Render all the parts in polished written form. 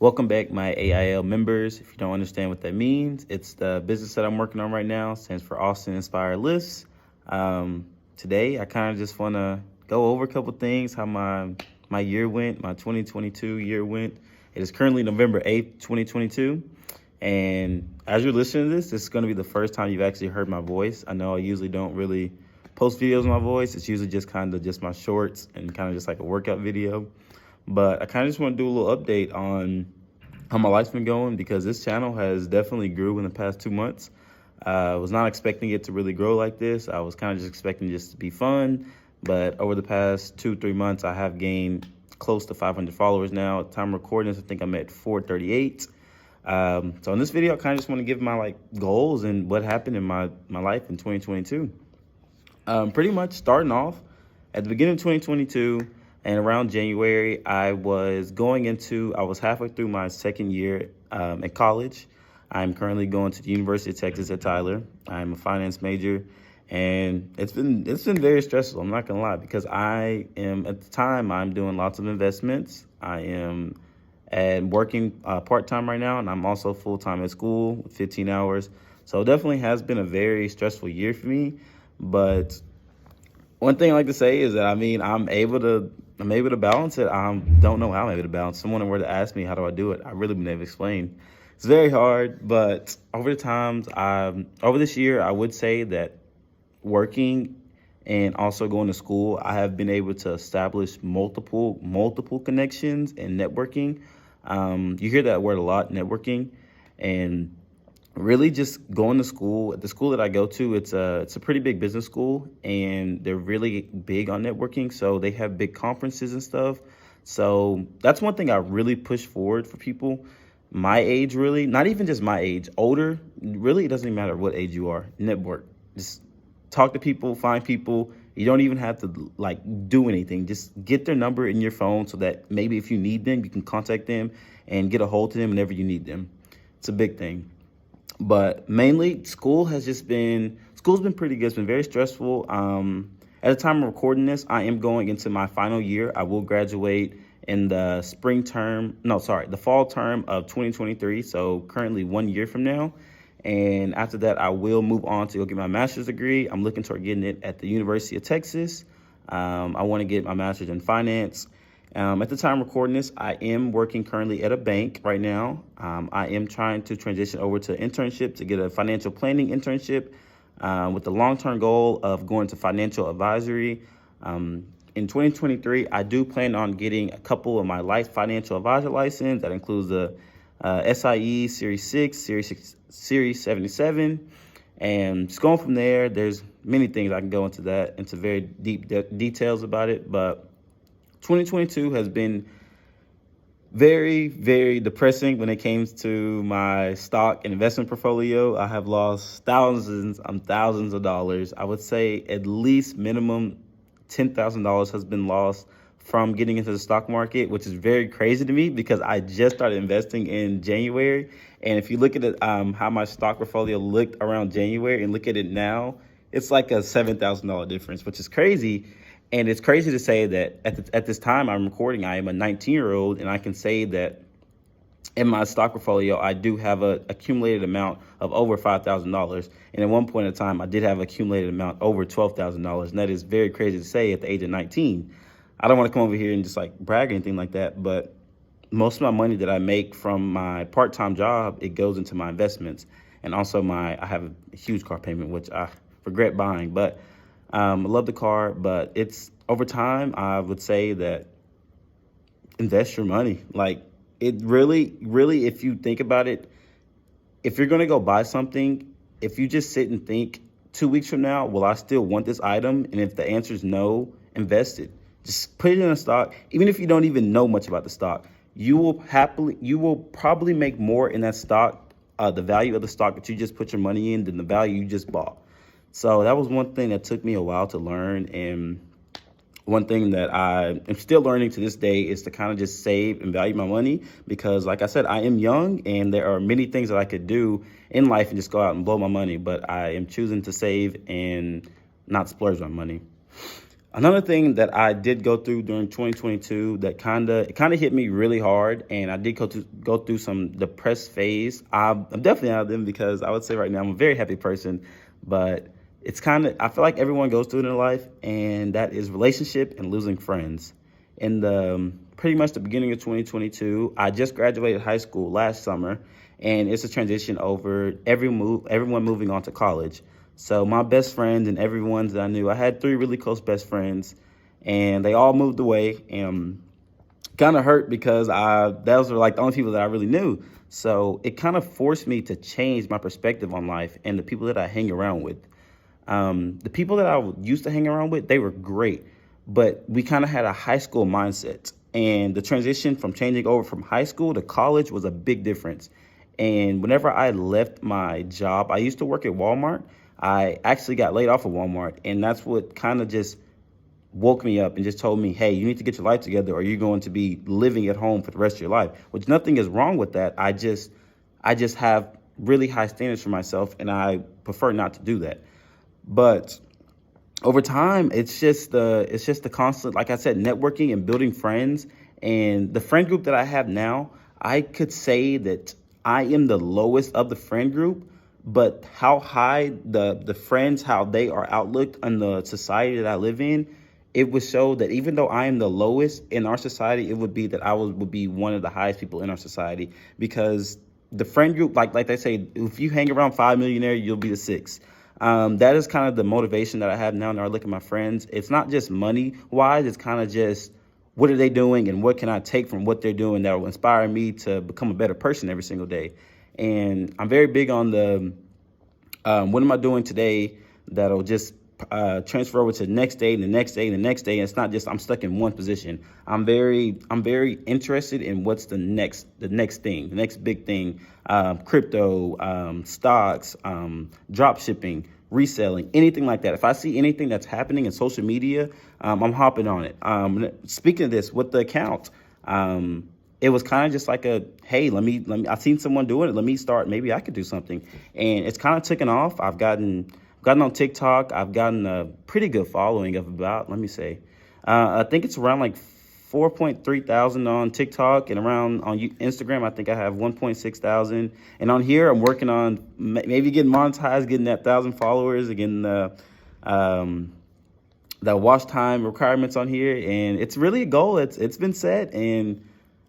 Welcome back, my AIL members. If you don't understand what that means, it's the business that I'm working on right now. It stands for Austin Inspired Lists. Today, I kind of just want to go over a couple things, how my year went, my 2022 year went. It is currently November 8th, 2022. And as you're listening to this is going to be the first time you've actually heard my voice. I know I usually don't really post videos of my voice. It's usually just kind of just my shorts and kind of just like a workout video. But I kind of just want to do a little update on how my life's been going, because this channel has definitely grew in the past 2 months. I was not expecting it to really grow like this. I was kind of just expecting just to be fun. But over the past 2-3 months, I have gained close to 500 followers now. At the time of recording this, I think I'm at 438. So in this video, I kind of just want to give my goals and what happened in my life in 2022. Pretty much starting off at the beginning of 2022 and around January, I was halfway through my second year at college. I'm currently going to the University of Texas at Tyler. I'm a finance major, and it's been very stressful. I'm not gonna lie, because at the time I'm doing lots of investments. I am working part-time right now, and I'm also full-time at school with 15 hours. So it definitely has been a very stressful year for me. But one thing I like to say is that I'm able to balance it. I don't know how I'm able to balance. Someone were to ask me how do I do it, I really been able to explain. It's very hard, but over this year, I would say that working and also going to school, I have been able to establish multiple connections and networking. You hear that word a lot, networking, and really just going to school. At the school that I go to, it's a pretty big business school, and they're really big on networking. So they have big conferences and stuff. So that's one thing I really push forward for people my age, really, not even just my age, older. Really, it doesn't even matter what age you are. Network. Just talk to people, find people. You don't even have to do anything. Just get their number in your phone so that maybe if you need them, you can contact them and get a hold of them whenever you need them. It's a big thing. But mainly, school's been pretty good. It's been very stressful. At the time of recording this, I am going into my final year. I will graduate in the fall term of 2023. So currently 1 year from now. And after that, I will move on to go get my master's degree. I'm looking toward getting it at the University of Texas. I want to get my master's in finance. At the time of recording this, I am working currently at a bank right now. I am trying to transition over to internship to get a financial planning internship with the long-term goal of going to financial advisory. In 2023, I do plan on getting a couple of my life financial advisor license. That includes the SIE Series 6, Series 77, and just going from there. There's many things I can go into very deep details about it, but 2022 has been very, very depressing when it comes to my stock and investment portfolio. I have lost thousands of dollars. I would say at least minimum $10,000 has been lost from getting into the stock market, which is very crazy to me because I just started investing in January. And if you look at it, how my stock portfolio looked around January and look at it now, it's like a $7,000 difference, which is crazy. And it's crazy to say that at this time I'm recording, I am a 19-year-old, and I can say that in my stock portfolio, I do have an accumulated amount of over $5,000. And at one point in time, I did have an accumulated amount over $12,000. And that is very crazy to say at the age of 19. I don't want to come over here and just brag or anything like that, but most of my money that I make from my part-time job, it goes into my investments. And also I have a huge car payment, which I regret buying, but I love the car. But it's over time, I would say that invest your money. It really, if you think about it, if you're going to go buy something, if you just sit and think 2 weeks from now, will I still want this item? And if the answer is no, invest it. Just put it in a stock. Even if you don't even know much about the stock, you will probably make more in that stock, the value of the stock that you just put your money in, than the value you just bought. So that was one thing that took me a while to learn. And one thing that I am still learning to this day is to kind of just save and value my money, because like I said, I am young and there are many things that I could do in life and just go out and blow my money, but I am choosing to save and not splurge my money. Another thing that I did go through during 2022 that kind of hit me really hard, and I did go through some depressed phase. I'm definitely out of them because I would say right now I'm a very happy person, but it's kind of I feel like everyone goes through it in life, and that is relationship and losing friends. In the pretty much the beginning of 2022, I just graduated high school last summer, and it's a transition over everyone moving on to college. So my best friends and everyone that I knew, I had three really close best friends, and they all moved away, and kind of hurt because those were like the only people that I really knew. So it kind of forced me to change my perspective on life and the people that I hang around with. The people that I used to hang around with, they were great, but we kind of had a high school mindset. And the transition from changing over from high school to college was a big difference. And whenever I left my job, I used to work at Walmart. I actually got laid off of Walmart, and that's what kind of just woke me up and just told me, hey, you need to get your life together or you're going to be living at home for the rest of your life, which nothing is wrong with that. I just have really high standards for myself, and I prefer not to do that. But over time, it's just the constant, like I said, networking and building friends. And the friend group that I have now, I could say that I am the lowest of the friend group, but how high the friends, how they are outlooked on the society that I live in, it would show that even though I am the lowest in our society, it would be that would be one of the highest people in our society, because the friend group, like they say, if you hang around 5 millionaires, you'll be the sixth. That is kind of the motivation that I have now. When I look at my friends, it's not just money wise. It's kind of just what are they doing and what can I take from what they're doing that will inspire me to become a better person every single day. And I'm very big on the what am I doing today that'll just transfer over to the next day and the next day and the next day. And it's not just I'm stuck in one position. I'm very interested in what's the next thing, the next big thing. Crypto, stocks, drop shipping, reselling, anything like that. If I see anything that's happening in social media, I'm hopping on it. Speaking of this, with the account, it was kind of just like a, hey, let me, I seen someone doing it. Let me start. Maybe I could do something. And it's kind of taken off. I've gotten on TikTok. I've gotten a pretty good following of about, let me say, I think it's around like 4.3 thousand on TikTok, and around on Instagram, I think I have 1.6 thousand. And on here, I'm working on maybe getting monetized, getting that 1,000 followers, getting the watch time requirements on here. And it's really a goal. It's been set, and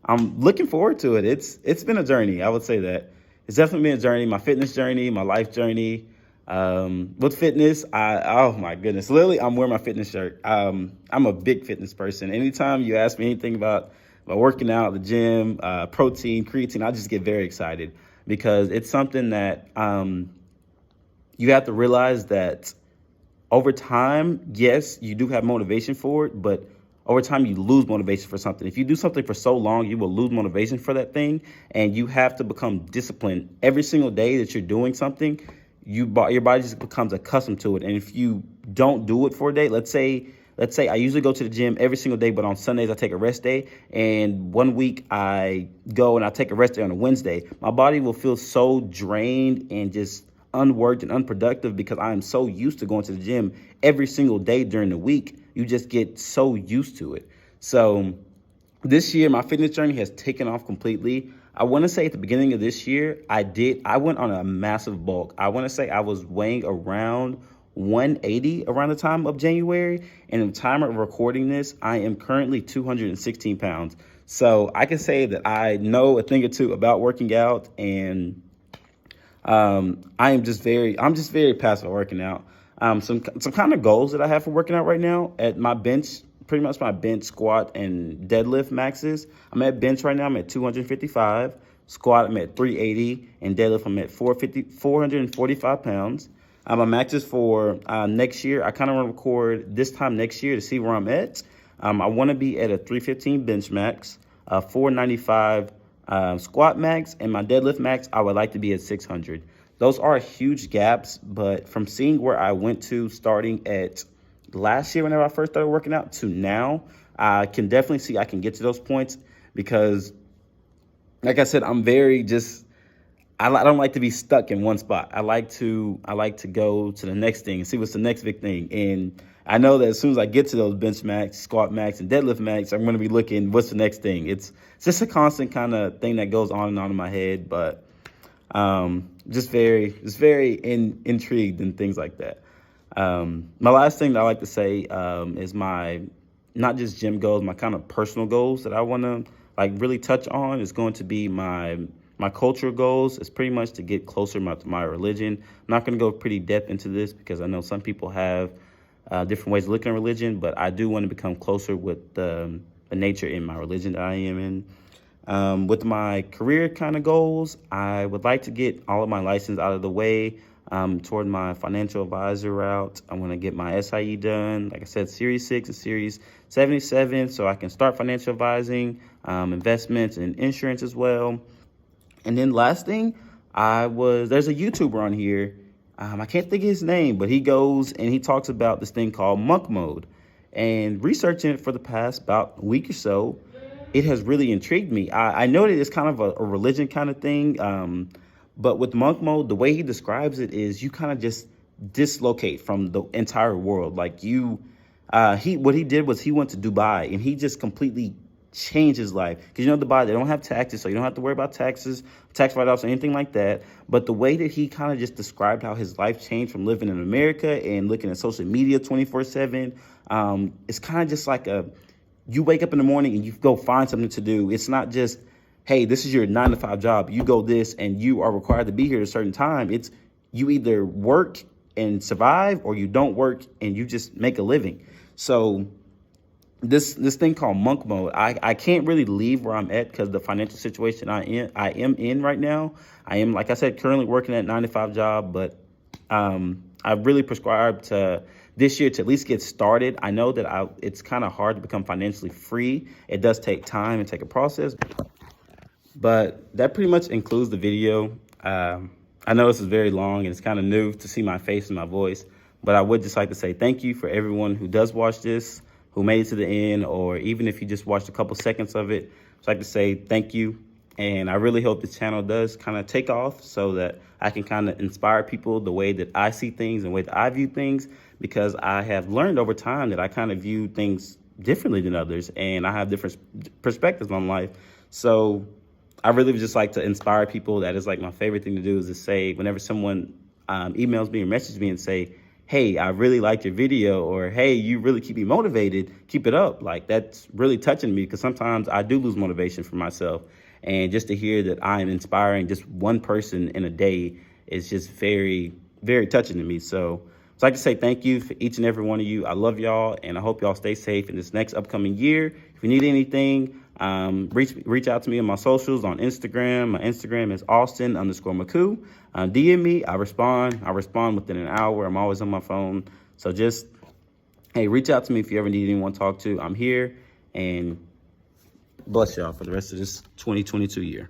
I'm looking forward to it. It's been a journey. I would say that it's definitely been a journey. My fitness journey, my life journey. With fitness, oh my goodness, literally, I'm wearing my fitness shirt. I'm a big fitness person. Anytime you ask me anything about working out, the gym, protein, creatine, I just get very excited because it's something that you have to realize that over time, yes, you do have motivation for it, but over time you lose motivation for something. If you do something for so long, you will lose motivation for that thing, and you have to become disciplined every single day that you're doing something. Your body just becomes accustomed to it. And if you don't do it for a day, let's say I usually go to the gym every single day, but on Sundays I take a rest day. And one week I go and I take a rest day on a Wednesday. My body will feel so drained and just unworked and unproductive because I am so used to going to the gym every single day during the week. You just get so used to it. So this year, my fitness journey has taken off completely. I want to say at the beginning of this year, I went on a massive bulk. I want to say I was weighing around 180 around the time of January. And at the time of recording this, I am currently 216 pounds. So I can say that I know a thing or two about working out, and I'm just very passive at working out. Some kind of goals that I have for working out right now at my bench. Pretty much my bench, squat, and deadlift maxes. I'm at bench right now. I'm at 255. Squat, I'm at 380. And deadlift, I'm at 445 pounds. My maxes for next year, I kind of want to record this time next year to see where I'm at. I want to be at a 315 bench max, 495 squat max, and my deadlift max, I would like to be at 600. Those are huge gaps, but from seeing where I went to starting at last year whenever I first started working out to now, I can definitely see I can get to those points because, like I said, I'm very just, I don't like to be stuck in one spot. I like to go to the next thing and see what's the next big thing. And I know that as soon as I get to those bench max, squat max, and deadlift max, I'm going to be looking, what's the next thing? It's just a constant kind of thing that goes on and on in my head, but just very intrigued and things like that. My last thing that I like to say is my, not just gym goals, my kind of personal goals that I want to like really touch on is going to be my cultural goals. It's pretty much to get closer to my religion. I'm not going to go pretty depth into this because I know some people have different ways of looking at religion, but I do want to become closer with the nature in my religion that I am in. With my career kind of goals, I would like to get all of my license out of the way toward my financial advisor route. I want to get my SIE done, like I said, Series 6 and Series 77, so I can start financial advising, investments, and insurance as well. And then last thing, there's a YouTuber on here. I can't think of his name, but he goes and he talks about this thing called monk mode. And researching it for the past about week or so, it has really intrigued me. I know that it's kind of a religion kind of thing, but with monk mode, the way he describes it is you kind of just dislocate from the entire world. Like what he did was he went to Dubai and he just completely changed his life. Because Dubai, they don't have taxes, so you don't have to worry about taxes, tax write-offs, or anything like that. But the way that he kind of just described how his life changed from living in America and looking at social media 24/7, it's kind of just like you wake up in the morning and you go find something to do. It's not just, hey, this is your 9-to-5 job. You go this and you are required to be here at a certain time. It's you either work and survive or you don't work and you just make a living. So this thing called monk mode, I can't really leave where I'm at because the financial situation I am in right now. I am, like I said, currently working at a 9-to-5 job, but I really prescribed to this year to at least get started. I know that it's kind of hard to become financially free. It does take time and take a process, but that pretty much includes the video. I know this is very long and it's kind of new to see my face and my voice, but I would just like to say thank you for everyone who does watch this, who made it to the end, or even if you just watched a couple seconds of it. I'd like to say thank you. And I really hope this channel does kind of take off so that I can kind of inspire people the way that I see things and the way that I view things, because I have learned over time that I kind of view things differently than others and I have different perspectives on life. So I really would just like to inspire people. That is like my favorite thing to do, is to say whenever someone emails me or messages me and say, hey, I really liked your video, or hey, you really keep me motivated, keep it up. Like, that's really touching me because sometimes I do lose motivation for myself. And just to hear that I am inspiring just one person in a day is just very, very touching to me. So I'd like to say thank you for each and every one of you. I love y'all, and I hope y'all stay safe in this next upcoming year. If you need anything, reach out to me on my socials on Instagram. My Instagram is Austin_McCoo. DM me. I respond within an hour. I'm always on my phone. So just, hey, reach out to me if you ever need anyone to talk to. I'm here, and bless y'all for the rest of this 2022 year.